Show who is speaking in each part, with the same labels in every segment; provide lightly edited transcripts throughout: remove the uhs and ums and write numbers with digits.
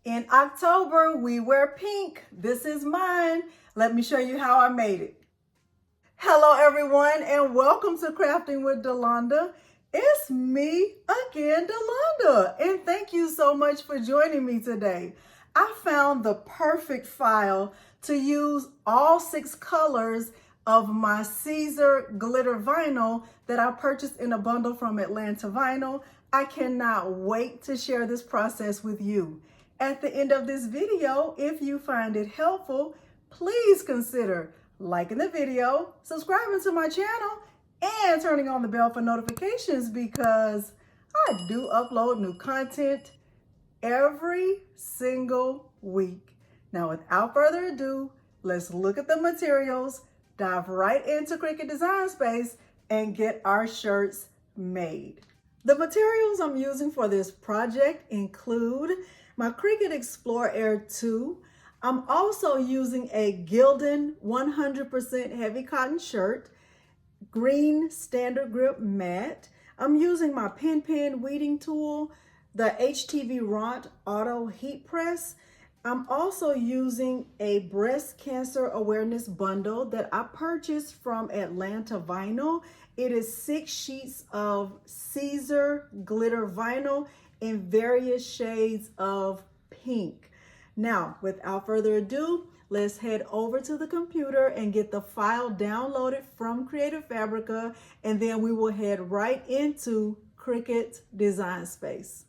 Speaker 1: In October, we wear pink. This is mine. Let me show you how I made it. Hello, everyone, and welcome to Crafting with Delonda. It's me again, Delonda, and thank you so much for joining me today. I found the perfect file to use all 6 colors of my Siser Glitter Vinyl that I purchased in a bundle from Atlanta Vinyl. I cannot wait to share this process with you. At the end of this video, if you find it helpful, please consider liking the video, subscribing to my channel, and turning on the bell for notifications because I do upload new content every single week. Now, without further ado, let's look at the materials, dive right into Cricut Design Space, and get our shirts made. The materials I'm using for this project include my Cricut Explore Air 2. I'm also using a Gildan 100% heavy cotton shirt, green standard grip mat. I'm using my Pen weeding tool, the HTV Ront Auto Heat Press. I'm also using a breast cancer awareness bundle that I purchased from Atlanta Vinyl. It is 6 sheets of Siser Glitter Vinyl in various shades of pink. Now, without further ado, let's head over to the computer and get the file downloaded from Creative Fabrica, and then we will head right into Cricut Design Space.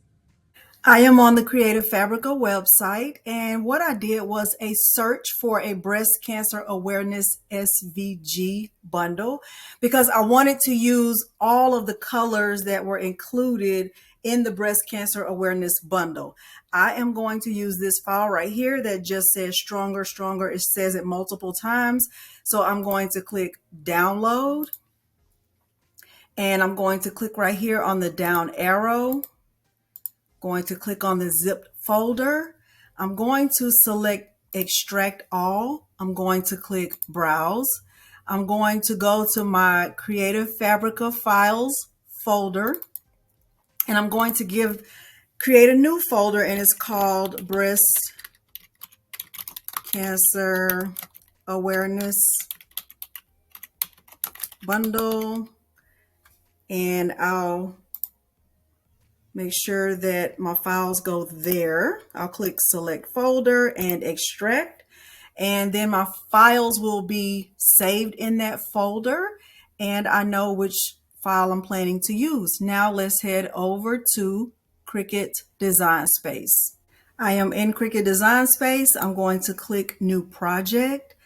Speaker 1: I am on the Creative Fabrica website, and what I did was a search for a breast cancer awareness SVG bundle because I wanted to use all of the colors that were included in the breast cancer awareness bundle. I am going to use this file right here that just says stronger, stronger. It says it multiple times. So I'm going to click download, and I'm going to click right here on the down arrow. Going to click on the zipped folder. I'm going to select extract all. I'm going to click browse. I'm going to go to my Creative Fabrica files folder, and I'm going to create a new folder, and it's called breast cancer awareness bundle, and I'll make sure that my files go there. I'll click select folder and extract, and then my files will be saved in that folder, and I know which file I'm planning to use. Now let's head over to Cricut Design Space. I am in Cricut Design Space. I'm going to click New Project,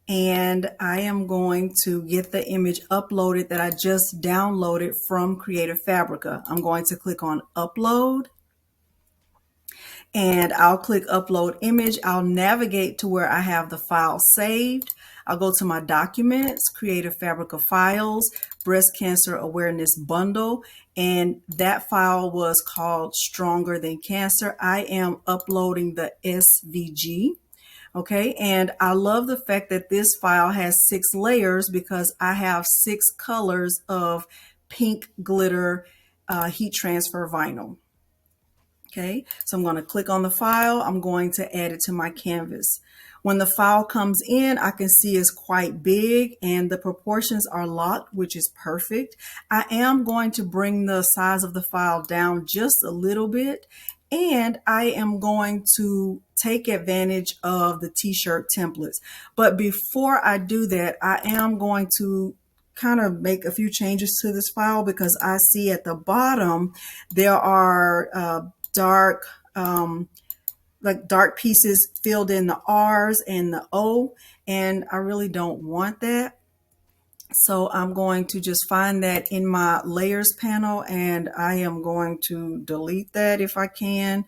Speaker 1: and I am going to get the image uploaded that I just downloaded from Creative Fabrica. I'm going to click on Upload, and I'll click Upload Image. I'll navigate to where I have the file saved. I'll go to my Documents, Creative Fabrica Files, Breast Cancer Awareness Bundle, and that file was called Stronger Than Cancer. I am uploading the SVG. Okay, and I love the fact that this file has 6 layers because I have 6 colors of pink glitter heat transfer vinyl. Okay, so I'm going to click on the file. I'm going to add it to my canvas. When the file comes in, I can see it's quite big and the proportions are locked, which is perfect. I am going to bring the size of the file down just a little bit, and I am going to take advantage of the t-shirt templates. But before I do that, I am going to kind of make a few changes to this file because I see at the bottom there are dark pieces filled in the R's and the O, and I really don't want that. So I'm going to just find that in my layers panel, and I am going to delete that if I can,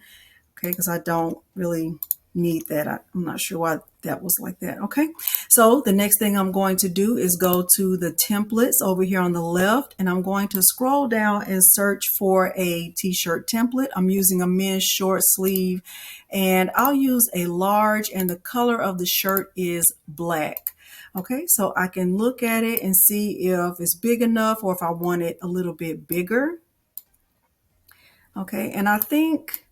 Speaker 1: okay, because I don't really need that. I'm not sure why that was like that. Okay, so the next thing I'm going to do is go to the templates over here on the left, and I'm going to scroll down and search for a t-shirt template. I'm using a men's short sleeve, and I'll use a large, and the color of the shirt is black. Okay, so I can look at it and see if it's big enough or if I want it a little bit bigger. Okay, and I think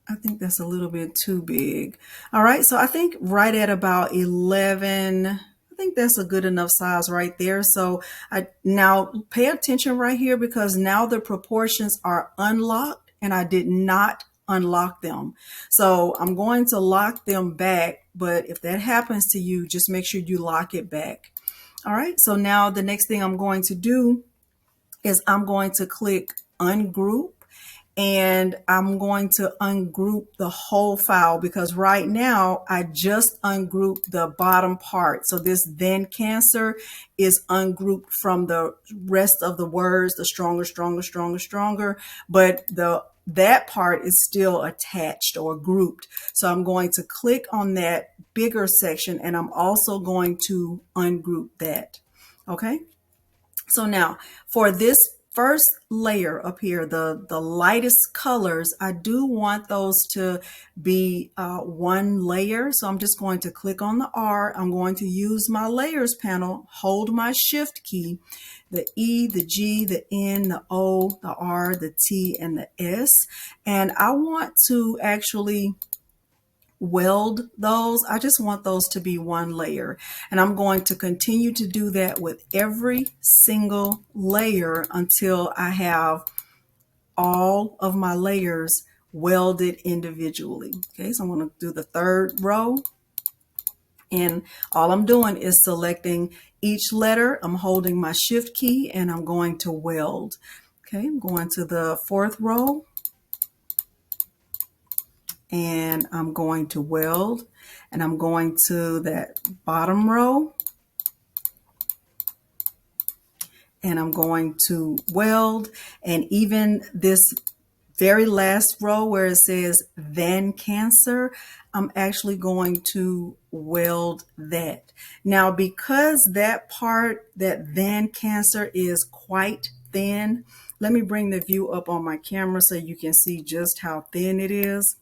Speaker 1: I think that's a little bit too big. All right, so I think right at about 11, I think that's a good enough size right there. So I now pay attention right here because now the proportions are unlocked and I did not unlock them. So I'm going to lock them back, but if that happens to you, just make sure you lock it back. All right, so now the next thing I'm going to do is I'm going to click ungroup and I'm going to ungroup the whole file because right now I just ungrouped the bottom part. So this then cancer is ungrouped from the rest of the words, the stronger, stronger, stronger, stronger, but that part is still attached or grouped. So I'm going to click on that bigger section and I'm also going to ungroup that. Okay. So now for this first layer up here, the lightest colors, I do want those to be one layer. So I'm just going to click on the R. I'm going to use my layers panel, hold my shift key, the E, the G, the N, the O, the R, the T, and the S. And I want to actually weld those. I just want those to be one layer. And I'm going to continue to do that with every single layer until I have all of my layers welded individually. Okay, so I'm going to do the third row. And all I'm doing is selecting each letter. I'm holding my shift key and I'm going to weld. Okay, I'm going to the fourth row. And I'm going to weld and I'm going to that bottom row and I'm going to weld, and even this very last row where it says then cancer, I'm actually going to weld that. Now because that part, that then cancer, is quite thin, let me bring the view up on my camera so you can see just how thin it is.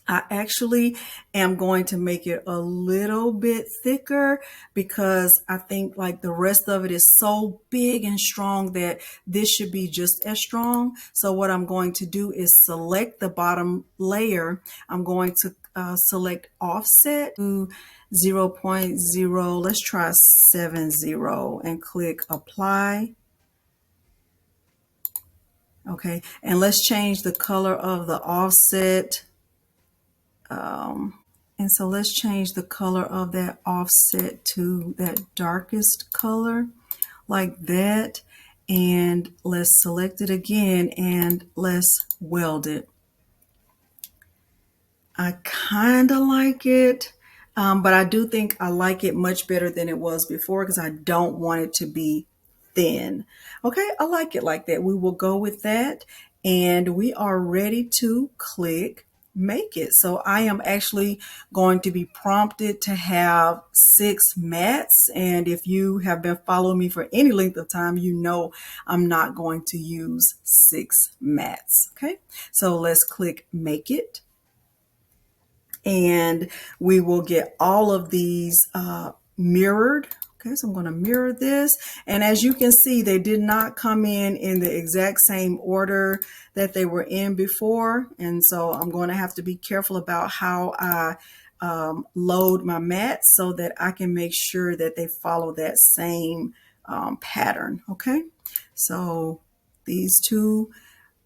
Speaker 1: I actually am going to make it a little bit thicker because I think like the rest of it is so big and strong that this should be just as strong. So what I'm going to do is select the bottom layer. I'm going to select offset to 0.0. Let's try 70 and click apply. Okay, and let's change the color of the offset. And so let's change the color of that offset to that darkest color like that. And let's select it again and let's weld it. I kind of like it, but I do think I like it much better than it was before because I don't want it to be thin. Okay, I like it like that. We will go with that and we are ready to click make it. So I am actually going to be prompted to have 6 mats, and if you have been following me for any length of time, you know I'm not going to use 6 mats. Okay, so let's click make it. And we will get all of these mirrored. Okay, so I'm going to mirror this. And as you can see, they did not come in the exact same order that they were in before. And so I'm going to have to be careful about how I load my mats so that I can make sure that they follow that same pattern. Okay, so these two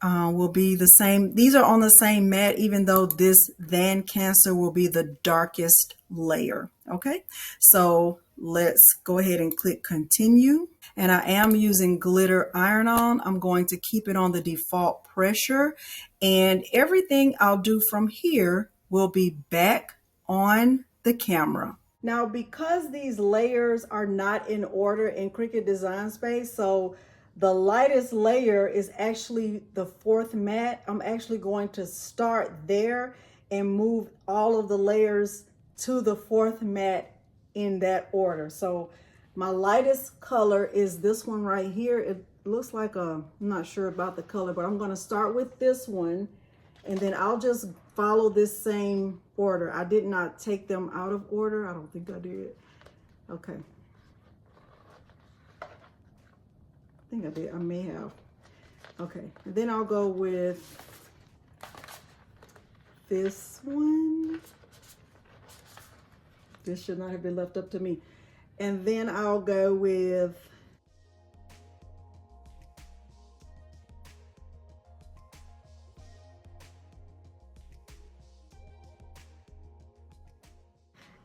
Speaker 1: will be the same. These are on the same mat, even though this then cancer will be the darkest layer. Okay, so let's go ahead and click continue. And I am using glitter iron-on. I'm going to keep it on the default pressure, and everything I'll do from here will be back on the camera. Now, because these layers are not in order in Cricut Design Space, so the lightest layer is actually the 4th mat. I'm actually going to start there and move all of the layers to the 4th mat in that order. So my lightest color is this one right here. It looks like I'm not sure about the color, but I'm going to start with this one, and then I'll just follow this same order. I did not take them out of order. I don't think I did. Okay. I think I did. I may have. Okay. And then I'll go with this one. This should not have been left up to me. And then I'll go with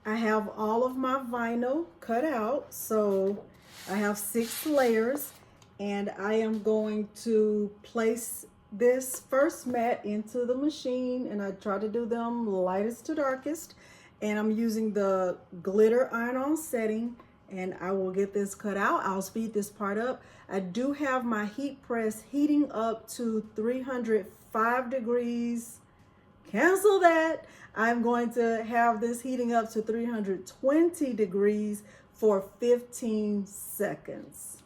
Speaker 1: I have all of my vinyl cut out, so I have 6 layers, and I am going to place this first mat into the machine, and I try to do them lightest to darkest, and I'm using the glitter iron-on setting, and I will get this cut out. I'll speed this part up. I do have my heat press heating up to 305 degrees. Cancel that. I'm going to have this heating up to 320 degrees for 15 seconds.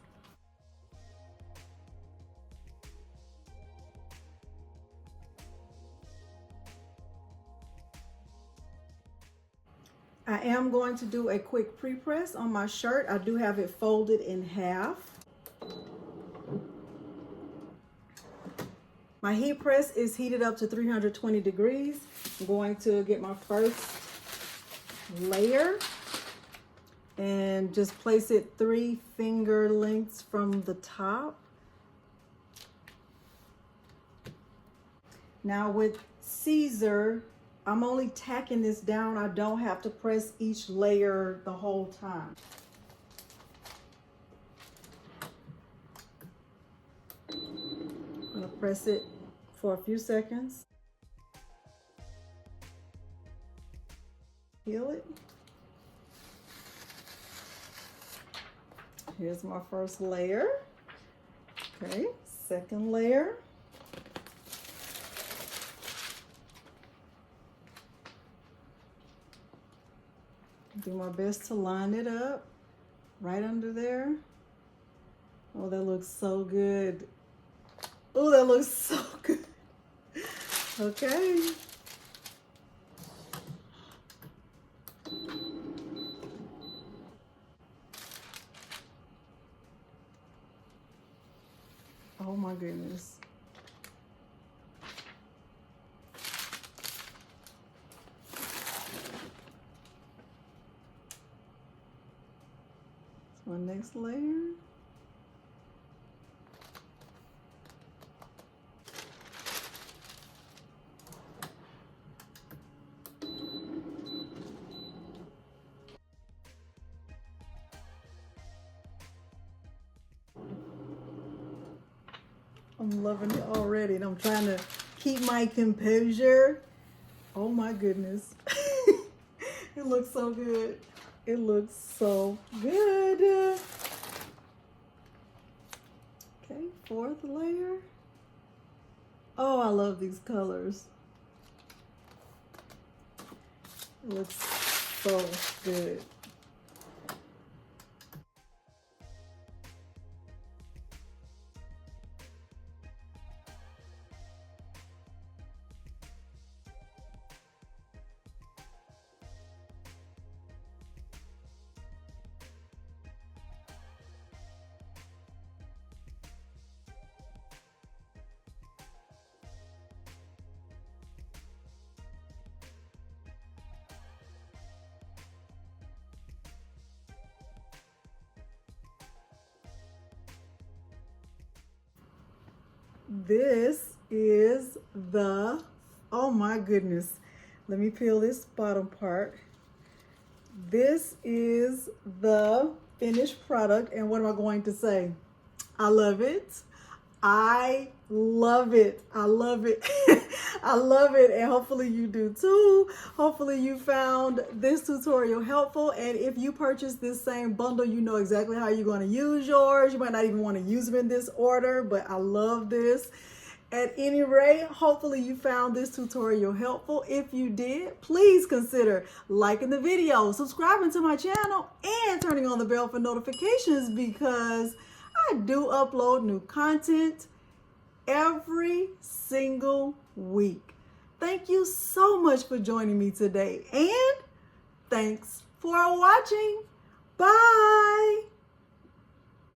Speaker 1: I am going to do a quick pre-press on my shirt. I do have it folded in half. My heat press is heated up to 320 degrees. I'm going to get my first layer and just place it 3 finger lengths from the top. Now with Siser, I'm only tacking this down. I don't have to press each layer the whole time. I'm gonna press it for a few seconds. Peel it. Here's my first layer. Okay, second layer. Do my best to line it up right under there. Oh, that looks so good. Oh, that looks so good. Okay. Oh my goodness. My next layer. I'm loving it already, and I'm trying to keep my composure. Oh my goodness. It looks so good. It looks so good. Okay, fourth layer. Oh, I love these colors. It looks so good. This is the, oh my goodness. Let me peel this bottom part. This is the finished product, and what am I going to say? I love it. I love it. I love it. I love it, and hopefully you do too. Hopefully you found this tutorial helpful, and if you purchase this same bundle, you know exactly how you're going to use yours. You might not even want to use them in this order, but I love this. At any rate, hopefully you found this tutorial helpful. If you did, please consider liking the video, subscribing to my channel, and turning on the bell for notifications, because I do upload new content every single week. Thank you so much for joining me today, and thanks for watching. Bye.